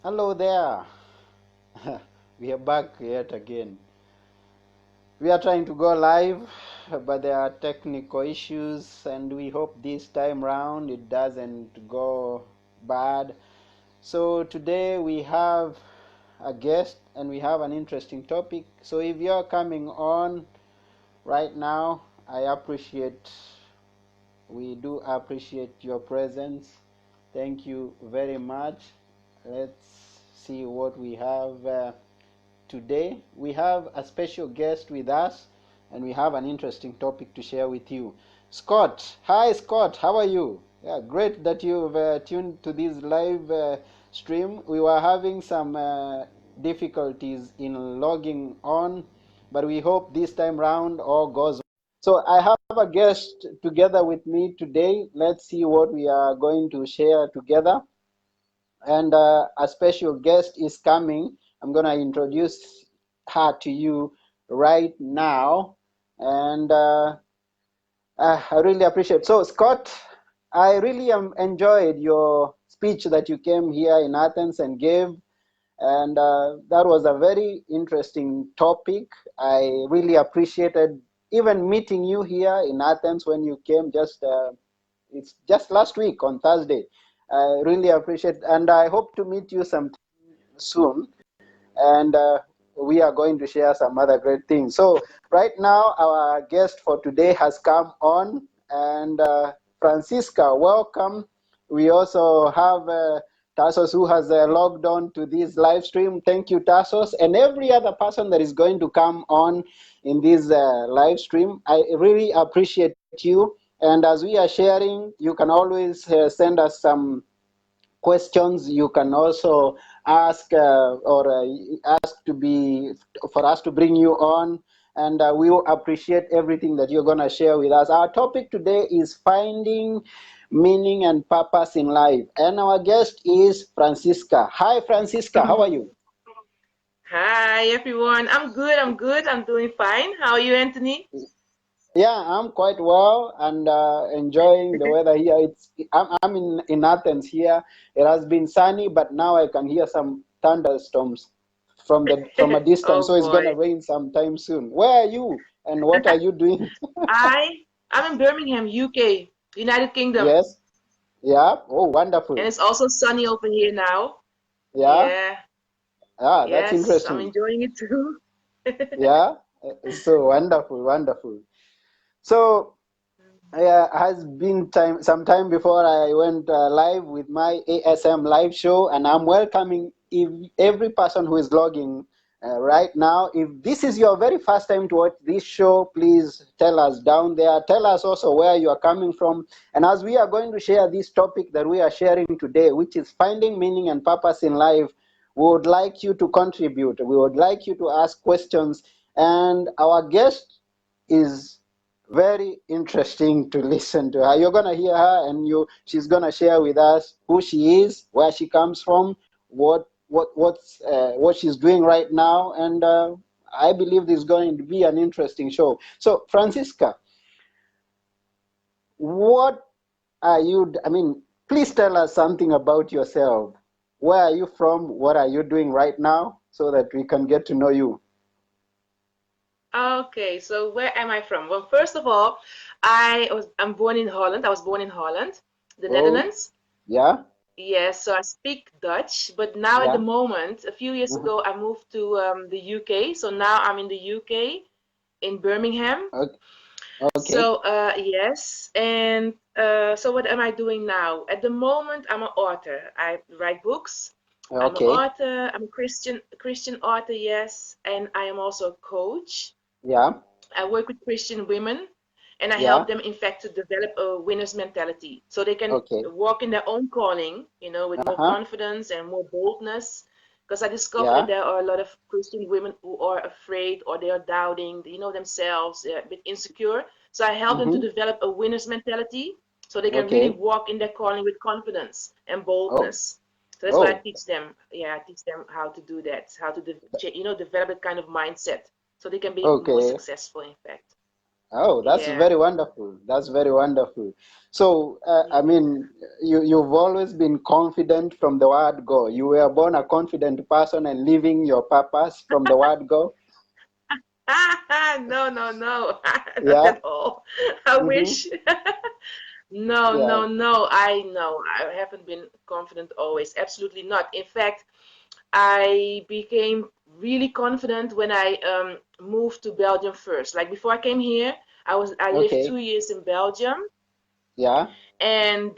Hello there. We are back yet again. We are trying to go live, but there are technical issues, and we hope this time round it doesn't go bad. So today we have a guest and we have an interesting topic. So if you're coming on right now, we do appreciate your presence. Thank you very much. Let's see what we have today. We have a special guest with us and we have an interesting topic to share with you. Scott. Hi, Scott. How are you? Yeah, great that you've tuned to this live stream. We were having some difficulties in logging on, but we hope this time round all goes. So I have a guest together with me today. Let's see what we are going to share together. And a special guest is coming. I'm going to introduce her to you right now. And I really appreciate. So, Scott, I really enjoyed your speech that you came here in Athens and gave. And that was a very interesting topic. I really appreciated even meeting you here in Athens when you came it's just last week on Thursday. I really appreciate, and I hope to meet you sometime soon. And we are going to share some other great things. So right now, our guest for today has come on, and Francisca, welcome. We also have Tassos who has logged on to this live stream. Thank you, Tassos, and every other person that is going to come on in this live stream. I really appreciate you. And as we are sharing, you can always send us some questions. You can also ask or ask to be for us to bring you on, and we will appreciate everything that you're going to share with us. Our topic today is finding meaning and purpose in life, and our guest is Francisca. Hi, Francisca. How are you? Hi everyone. I'm good. I'm good. I'm doing fine. How are you, Anthony? Yeah, I'm quite well and enjoying the weather here. I'm in Athens here. It has been sunny, but now I can hear some thunderstorms from a distance. Oh So it's gonna boy. rain sometime soon. Where are you and what are you doing? I'm in Birmingham, UK, United Kingdom, Yes. Yeah. Oh, and wonderful. it's also sunny over here now. Yeah. Yeah. Ah, that's Yes, I'm interesting. enjoying it too. Yeah. So wonderful, wonderful. So has been some time before I went live with my ASM live show, and I'm welcoming every person who is logging right now. If this is your very first time to watch this show, please tell us down there. Tell us also where you are coming from. And as we are going to share this topic that we are sharing today, which is finding meaning and purpose in life, we would like you to contribute. We would like you to ask questions. And our guest is very interesting to listen to her. You're gonna hear her, and she's gonna share with us who she is, where she comes from, what she's doing right now, and I believe this is going to be an interesting show. So, Francisca, what are you? I mean, please tell us something about yourself. Where are you from? What are you doing right now, so that we can get to know you? Okay, so where am I from? Well, first of all, I'm born in Holland. I was born in Holland, the Oh, Netherlands. yeah, Yes, so I speak Dutch, but now at the yeah. moment, a few years Mhm. ago, I moved to the UK. So now I'm in the UK, in Birmingham. Okay. Okay. So yes, and so what am I doing now? At the moment, I'm an author. I write books. I'm an Okay. author. I'm a Christian author, yes, and I am also a coach. Yeah. I work with Christian women, and I help Yeah. them, in fact, to develop a winner's mentality, so they can Okay. walk in their own calling, with more Uh-huh. confidence and more boldness. Because I discovered that Yeah. there are a lot of Christian women who are afraid or they are doubting, themselves, they're a bit insecure. So I help them to Mm-hmm. develop a winner's mentality, so they can really Okay. walk in their calling with confidence and Oh. boldness. So that's what I Oh. teach them. Yeah, I teach them how to do that, how to develop that kind of mindset, so they can be more Okay. successful, in fact. Oh, that's Yeah. very wonderful. That's very wonderful. So, I Yeah. mean, you've always been confident from the word go. You were born a confident person and living your purpose from the word go. No, no, no. Not Yeah. at all. I Mm-hmm. wish. No, Yeah. no, no. I know. I haven't been confident always. Absolutely not. In fact, I became really confident when I moved to Belgium first. Like before I came here, I lived Okay. 2 years in Belgium, Yeah. and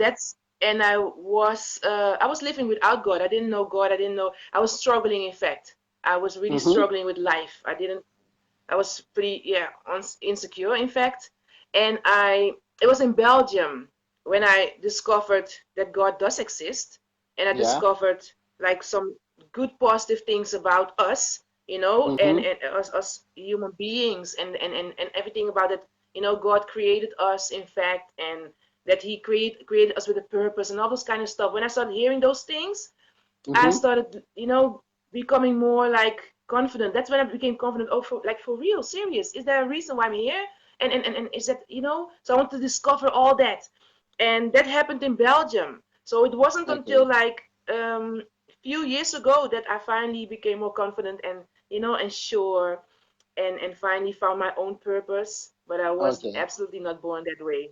I was living without God. I didn't know God. I didn't know. I was struggling. In fact, I was really Mm-hmm. struggling with life. I was pretty, yeah, insecure, in fact. And it was in Belgium when I discovered that God does exist, and I Yeah. discovered like some good positive things about us, Mm-hmm. and us human beings, and everything about it. God created us, in fact, and that He created us with a purpose and all those kind of stuff. When I started hearing those things, I Mm-hmm. started, becoming more like confident. That's when I became confident. Oh, for real, serious. Is there a reason why I'm here? And is that, so I want to discover all that. And that happened in Belgium. So it wasn't until Okay. like a few years ago that I finally became more confident and, and sure, and finally found my own purpose. But I was Okay. absolutely not born that way.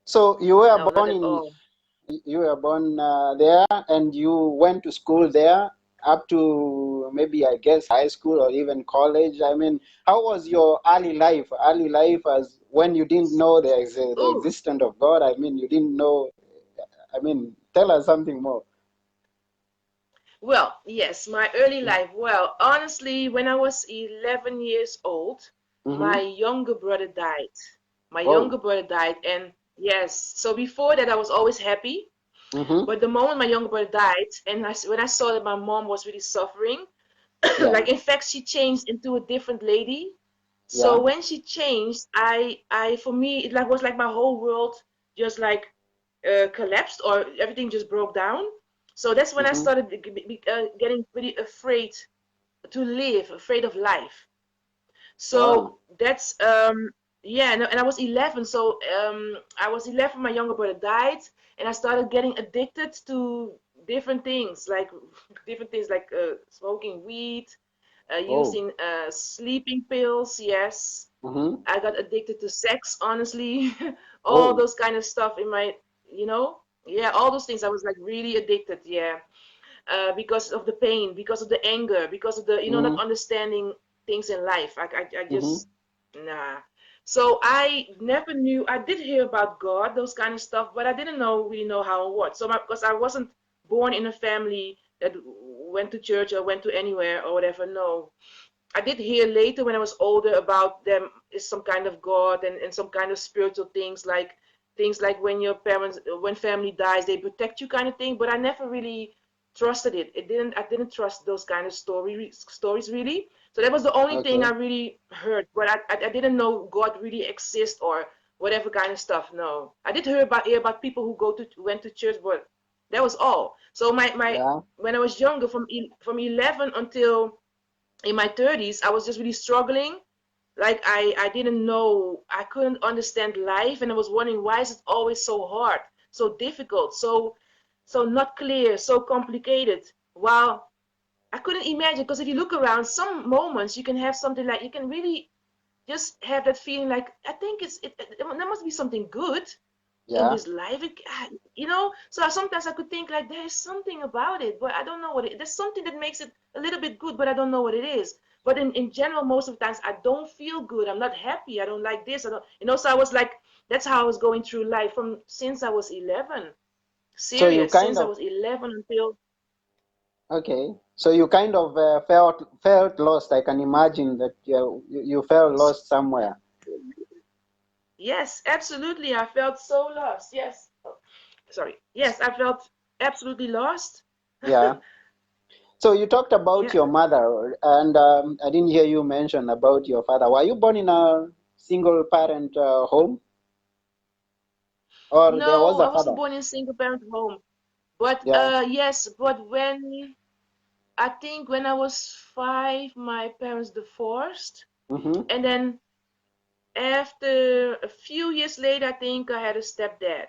So you were No, not born at in all. you were born there, and you went to school there up to maybe, I guess, high school or even college. I mean, how was your early life? Early life as when you didn't know the Ooh. existence of God. I mean, you didn't know. I mean, tell us something more. Well, yes, my early life. Well, honestly, when I was 11 years old, my Mm-hmm. younger brother died. My younger Oh. brother died, and yes, so before that, I was always happy. Mm-hmm. But the moment my younger brother died, and when I saw that my mom was really suffering, Yeah. like in fact, she changed into a different lady. So Yeah. when she changed, for me, it was like my whole world just like collapsed, or everything just broke down. So that's when I Mm-hmm. started getting pretty afraid to live, afraid of life. Wow. So that's yeah, and I was 11. So I was 11. My younger brother died, and I started getting addicted to different things, like smoking weed, Oh. using sleeping pills. Yes, Mm-hmm. I got addicted to sex. Honestly, all Oh. those kind of stuff in my, yeah, all those things. I was like really addicted. Yeah, because of the pain, because of the anger, because of the, not Mm-hmm. understanding things in life. I Mm-hmm. just, nah. So I never knew. I did hear about God, those kind of stuff, but I didn't really know how and what. So because I wasn't born in a family that went to church or went to anywhere or whatever. No, I did hear later when I was older about them is some kind of God, and some kind of spiritual things like when your parents, when family dies, they protect you kind of thing. But I never really trusted it. I didn't trust those kind of stories really. So that was the only thing I Okay. really heard. But I didn't know God really exists or whatever kind of stuff. No, I did hear about people who went to church, but that was all. So my Yeah. when I was younger, from 11 until in my 30s, I was just really struggling. Like I didn't know, I couldn't understand life, and I was wondering why is it always so hard, so difficult, so not clear, so complicated. While I couldn't imagine, because if you look around, some moments you can have something like you can really just have that feeling like I think there must be something good in Yeah. this life. So sometimes I could think like there's something about it, but I don't know what there's something that makes it a little bit good, but I don't know what it is. But in general, most of the times I don't feel good, I'm not happy, I don't like this, I don't, so I was like, that's how I was going through life from since I was 11. So you Serious, kind since I of was 11 until, Okay, so you kind of felt lost. I can imagine that you felt lost somewhere. yes, absolutely, I felt so lost. Yes. Oh, sorry. Yes, I felt absolutely lost. Yeah. So you talked about Yeah. your mother, and I didn't hear you mention about your father. Were you born in a single parent home, or there was No, a I wasn't father? born in a single parent home. But Yeah. yes, but I think when I was 5, my parents divorced, Mm-hmm. and then after a few years later, I think I had a stepdad.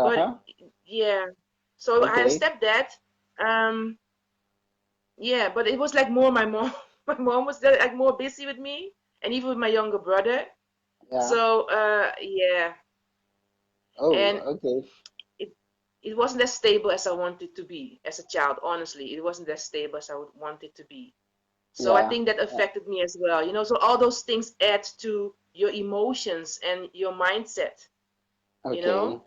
But Uh-huh. yeah, so I had a Okay. stepdad. Um, yeah, but it was like more my mom. My mom was like more busy with me, and even with my younger brother. Yeah. So yeah, Oh, and okay. it it wasn't as stable as I wanted to be as a child. Honestly, it wasn't as stable as I would want it to be. So I Yeah. think that affected me as well. You know, so all those things add to your emotions and your mindset. You Okay, know.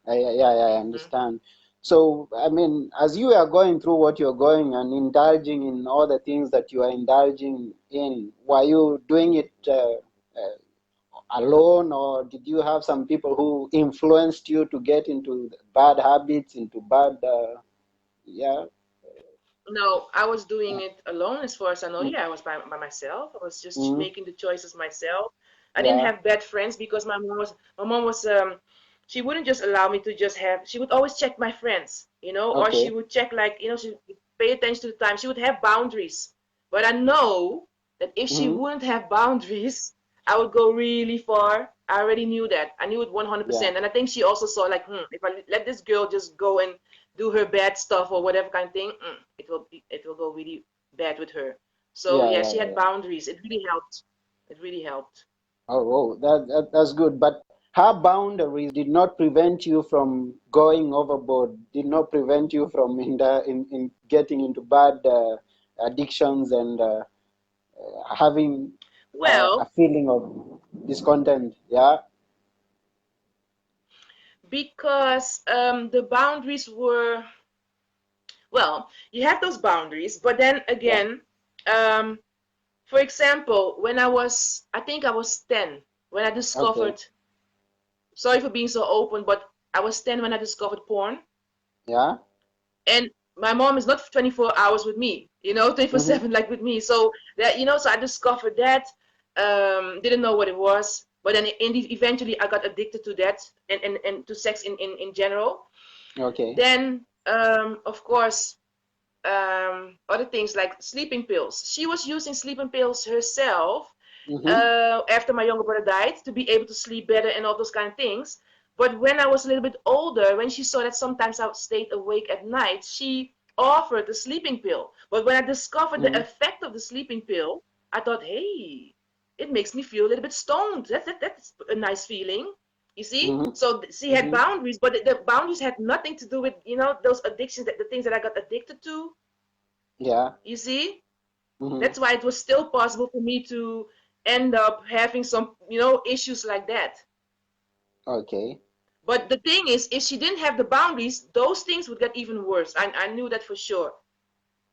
yeah, I Hmm. understand. So, I mean, as you are going through what you're going and indulging in all the things that you are indulging in, were you doing it alone, or did you have some people who influenced you to get into bad habits, into bad, yeah, No, I was doing it alone as far as I know. mm, Yeah, I was by myself. I was just mm, making the choices myself. I didn't yeah, have bad friends because my mom was she wouldn't just allow me to just have she would always check my friends, or she okay, would check like, she would pay attention to the time. She would have boundaries. But I know that if she mm, wouldn't have boundaries, I would go really far. I already knew that. I knew it yeah, 100%. And I think she also saw like, if I let this girl just go and do her bad stuff or whatever kind of thing, it will go really bad with her. So yeah, yeah, yeah, she had yeah. boundaries. It really helped. It really helped. Oh, that's good. But her boundaries did not prevent you from going overboard, did not prevent you from in getting into bad addictions and having a Well, feeling of discontent. Yeah. because the boundaries were, well, you have those boundaries, but then Yeah. again, um, for example, I think I was 10 when I Okay. discovered, sorry for being so open, but I was 10 when I discovered porn. Yeah. And my mom is not 24 hours with me, Mm-hmm. 24/7 like with me. So that, so I discovered that, didn't know what it was, but then eventually I got addicted to that, and to sex in general. Okay. Then, of course, other things like sleeping pills. She was using sleeping pills herself, Mm-hmm. after my younger brother died, to be able to sleep better and all those kind of things. But when I was a little bit older, when she saw that sometimes I stayed awake at night, she offered the sleeping pill. But when I discovered the Mm-hmm. effect of the sleeping pill, I thought, hey, it makes me feel a little bit stoned. That's a nice feeling. You see? Mm-hmm. So she had Mm-hmm. boundaries, but the boundaries had nothing to do with, those addictions, the things that I got addicted to. Yeah. You see? Mm-hmm. That's why it was still possible for me to end up having some, issues like that. Okay. But the thing is, if she didn't have the boundaries, those things would get even worse. I knew that for sure.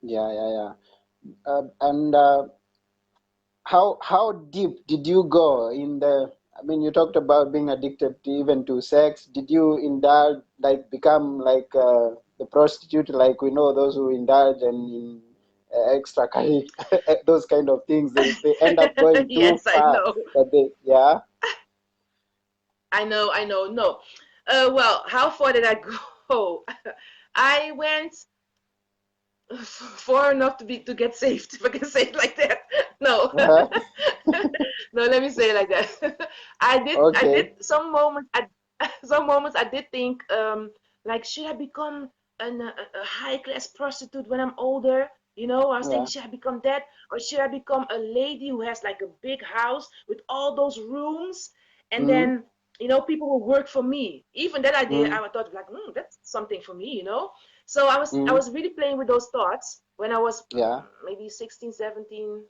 Yeah. Yeah. Yeah. And how deep did you go in the, I mean, you talked about being addicted to, even to sex. Did you indulge, like become like the prostitute, like we know those who indulge and in extra those kind of things, they end up going too Yes, I far know. that they, yeah. I know, I know. No. Well, how far did I go? I went far enough to get saved, if I can say it like that. No. Uh-huh. No, let me say it like that. I did Okay. some moments I did think, like, should I become a high class prostitute when I'm older? I was thinking, Yeah. should I become that, or should I become a lady who has like a big house with all those rooms, and Mm-hmm. then people will work for me. Even that idea, Mm-hmm. I thought like, that's something for me. So I Mm-hmm. was really playing with those thoughts when I was Yeah. maybe 16, 17,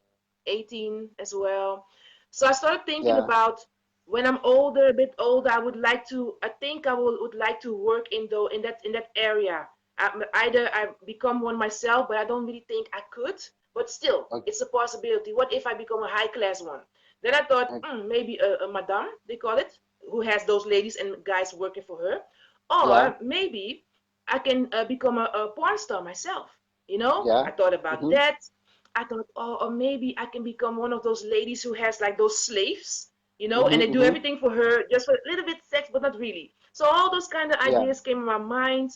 18 as well. So I started thinking Yeah. about, when I'm older, a bit older, I think I would like to work in that area. Either I become one myself, but I don't really think I could. But still, Okay. it's a possibility. What if I become a high class one? Then I thought, maybe a madame, they call it, who has those ladies and guys working for her. Yeah. Or maybe I can become a porn star myself. Yeah. I thought about Mm-hmm. that. I thought, oh, or maybe I can become one of those ladies who has like those slaves, and Mm-hmm. they do Mm-hmm. everything for her, just for a little bit sex, but not really. So all those kind of Yeah. ideas came in my mind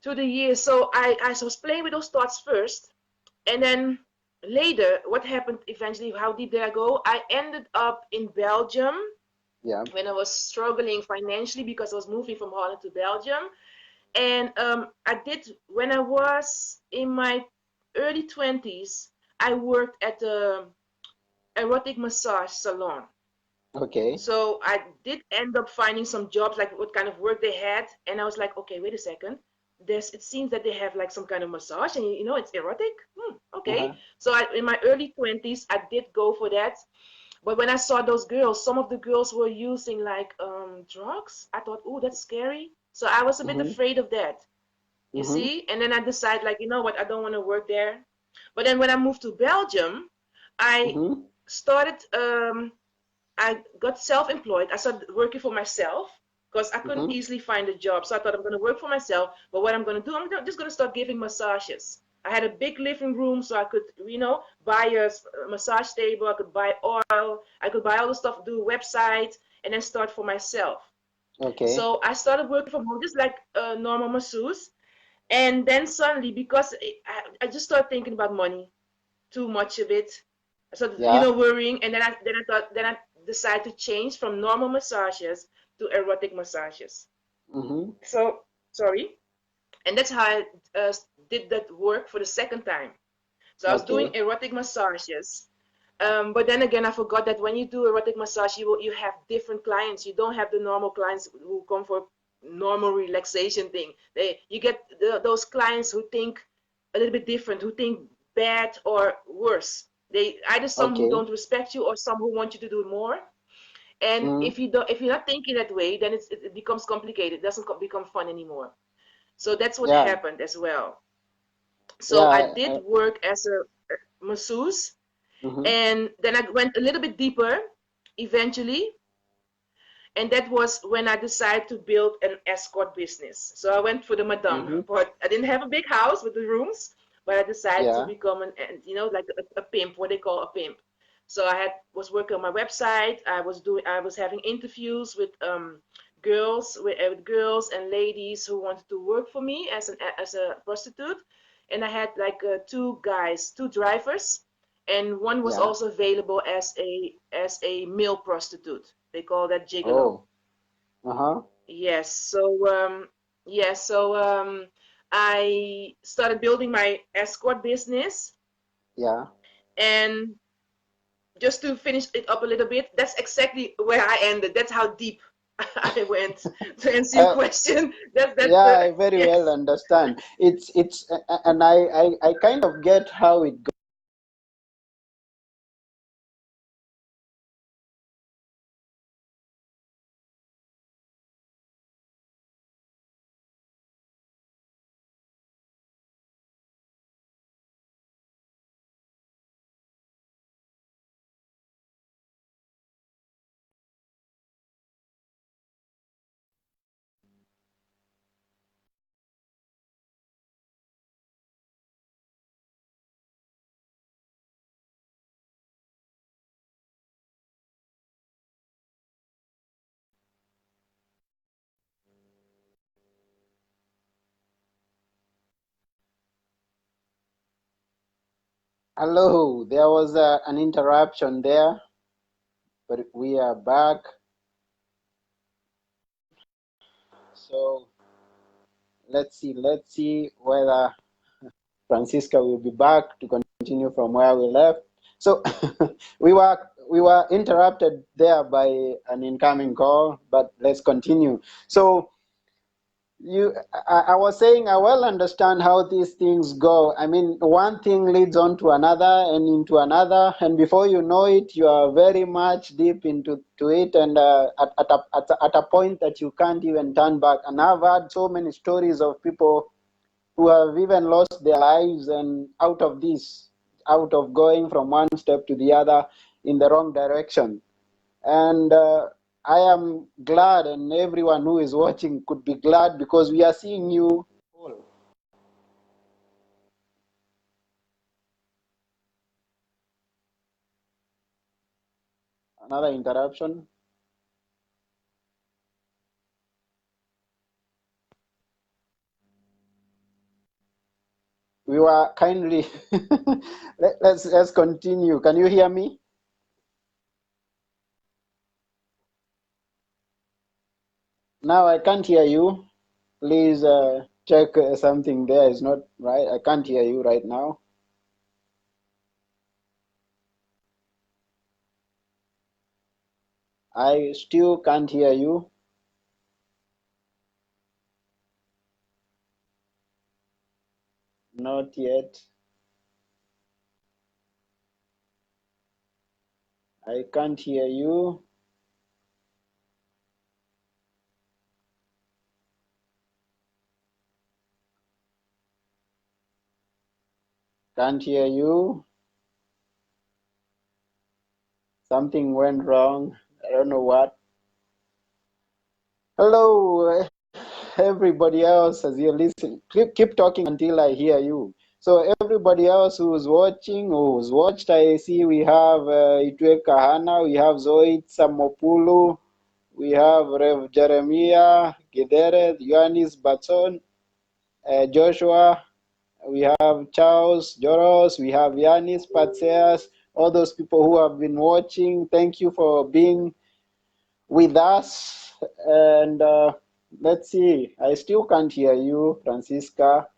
through the years. So I was playing with those thoughts first, and then later, what happened eventually, how deep did I go? I ended up in Belgium Yeah. when I was struggling financially because I was moving from Holland to Belgium. And I did, when I was in my early 20s, I worked at a erotic massage salon. Okay. So I did end up finding some jobs, like what kind of work they had, and I was like, okay, wait a second. It seems that they have like some kind of massage, and it's erotic. Okay. Uh-huh. So in my early 20s, I did go for that. But when I saw those girls, some of the girls were using like drugs. I thought, oh, that's scary. So I was a bit Mm-hmm. afraid of that. You Mm-hmm. see? And then I decided, like, you know what, I don't want to work there. But then when I moved to Belgium, I Mm-hmm. started I got self-employed. I started working for myself because I couldn't Mm-hmm. easily find a job. So I thought I'm going to work for myself. But what I'm going to do, just going to start giving massages. I had a big living room, so I could, buy a massage table. I could buy oil. I could buy all the stuff, do a website, and then start for myself. Okay. So I started working from home, just like a normal masseuse. And then suddenly, because I just started thinking about money, too much of it. So Yeah. worrying, and then I decided to change from normal massages to erotic massages. Mm-hmm. So sorry, and that's how I did that work for the second time. So I was doing Okay. erotic massages. But then again, I forgot that when you do erotic massage, you have different clients. You don't have the normal clients who come for normal relaxation thing. You get those clients who think a little bit different, who think bad or worse. They either some who Okay. don't respect you or some who want you to do more. And Mm-hmm. if you're not thinking that way, then it becomes complicated. It doesn't become fun anymore. So that's what Yeah. happened as well. So I Yeah. did work as a masseuse, Mm-hmm. and then I went a little bit deeper eventually, and that was when I decided to build an escort business. So I went for the madame, Mm-hmm. but I didn't have a big house with the rooms, but I decided to Yeah. become like a pimp, what they call a pimp. So was working on my website. I was having interviews with girls and ladies who wanted to work for me as a prostitute, and I had like two guys, two drivers, and one was Yeah. also available as a male prostitute. They call that gigolo. Oh. Uh-huh. Yes. So I started building my escort business, Yeah. and just to finish it up a little bit, that's exactly where I ended. That's how deep I went to answer your Uh, question. That's yeah, the I very well yes. understand. And I kind of get how it goes. Hello, there was an interruption there, but we are back. So let's see whether Francisca will be back to continue from where we left. So we were we were interrupted there by an incoming call, but let's continue. So I was saying I well understand how these things go. I mean, one thing leads on to another and into another, and before you know it, you are very much deep into it, and at a point that you can't even turn back. And I've heard so many stories of people who have even lost their lives and out of going from one step to the other in the wrong direction. And I am glad, and everyone who is watching could be glad because we are seeing you. Another interruption. We were kindly let's continue. Can you hear me? Now I can't hear you. Please check something there is not right. I can't hear you right now. I still can't hear you. Not yet. I can't hear you. Can't hear you. Something went wrong. I don't know what. Hello, everybody else as you listen. Keep talking until I hear you. So everybody else who's watching, who's watched, I see we have Itwe Kahana, we have Zoe Samopulu, we have Rev Jeremiah Gidere, Yohannes Batson, Joshua, we have Charles Joros, we have Yanis Patseas, all those people who have been watching. Thank you for being with us. And let's see, I still can't hear you, Francisca.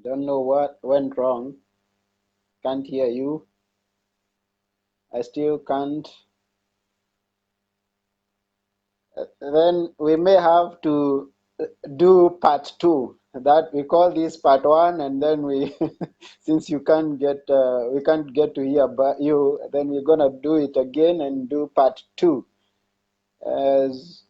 Don't know what went wrong. Can't hear you. I still can't. Then we may have to do part two. That we call this part one, and then we, since we can't get to hear about you, then we're gonna do it again and do part two, as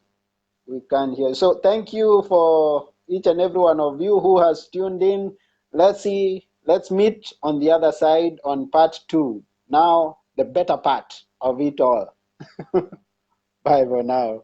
we can hear. So thank you for each and every one of you who has tuned in. Let's meet on the other side on part two. Now, the better part of it all. Bye for now.